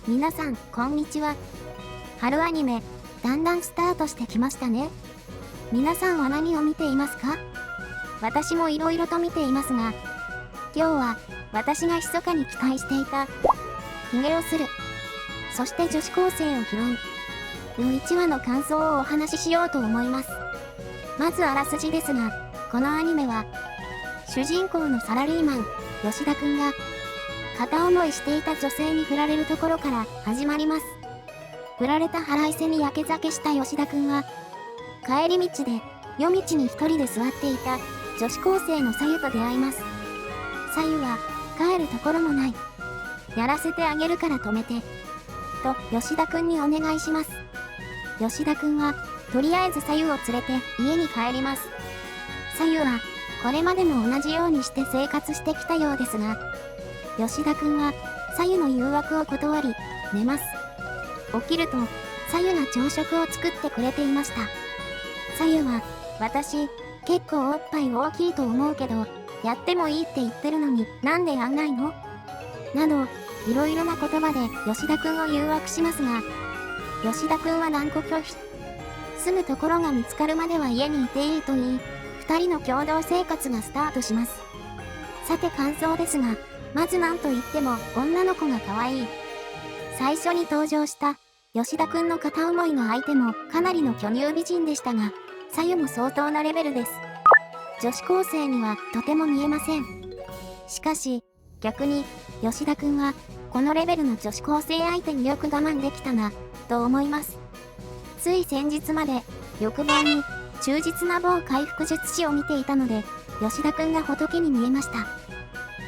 皆さん、こんにちは。春アニメ、だんだんスタートしてきましたね。皆さんは何を見ていますか？私も色々と見ていますが、今日は私が密かに期待していた、ヒゲをする、そして女子高生を拾う、の1話の感想をお話ししようと思います。まずあらすじですが、このアニメは、主人公のサラリーマン、吉田くんが、片思いしていた女性に振られるところから始まります。振られた腹いせにやけ酒した吉田くんは、帰り道で夜道に一人で座っていた女子高生のさゆと出会います。さゆは、帰るところもない。やらせてあげるから止めて。と、吉田くんにお願いします。吉田くんは、とりあえずさゆを連れて家に帰ります。さゆは、これまでも同じようにして生活してきたようですが、吉田くんは、さゆの誘惑を断り、寝ます。起きると、さゆが朝食を作ってくれていました。さゆは、私、結構おっぱい大きいと思うけど、やってもいいって言ってるのになんでやんないの？など、いろいろな言葉で吉田くんを誘惑しますが、吉田くんは断固拒否。住むところが見つかるまでは家にいていいと言い、二人の共同生活がスタートします。さて感想ですが、まずなんと言っても女の子が可愛い。最初に登場した吉田くんの片思いの相手もかなりの巨乳美人でしたが、さゆも相当なレベルです。女子高生にはとても見えません。しかし、逆に吉田くんはこのレベルの女子高生相手によく我慢できたな、と思います。つい先日まで欲望に忠実な某回復術師を見ていたので、吉田くんが仏に見えました。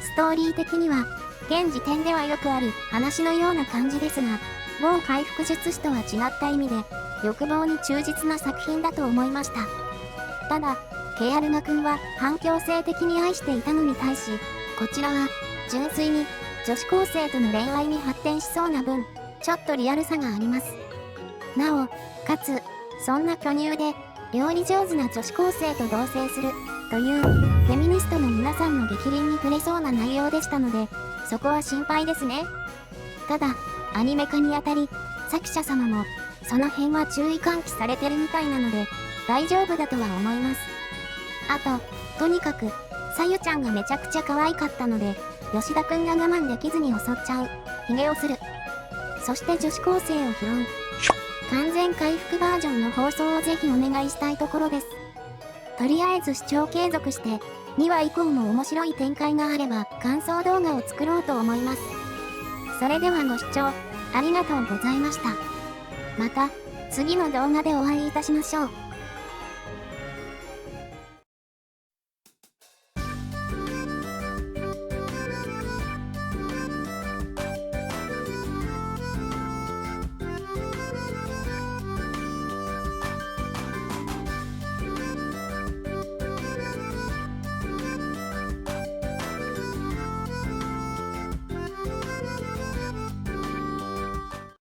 ストーリー的には、現時点ではよくある話のような感じですが、某回復術師とは違った意味で、欲望に忠実な作品だと思いました。ただ、ケアルマくんは反響性的に愛していたのに対し、こちらは、純粋に女子高生との恋愛に発展しそうな分、ちょっとリアルさがあります。なお、かつ、そんな巨乳で、料理上手な女子高生と同棲する、という、フェミニストの皆さんの逆鱗に触れそうな内容でしたので、そこは心配ですね。ただ、アニメ化にあたり、作者様も、その辺は注意喚起されてるみたいなので、大丈夫だとは思います。あと、とにかく、さゆちゃんがめちゃくちゃ可愛かったので、吉田くんが我慢できずに襲っちゃう、ヒゲをする。そして女子高生を拾う。完全回復バージョンの放送をぜひお願いしたいところです。とりあえず視聴継続して、2話以降も面白い展開があれば感想動画を作ろうと思います。それではご視聴ありがとうございました。また次の動画でお会いいたしましょう。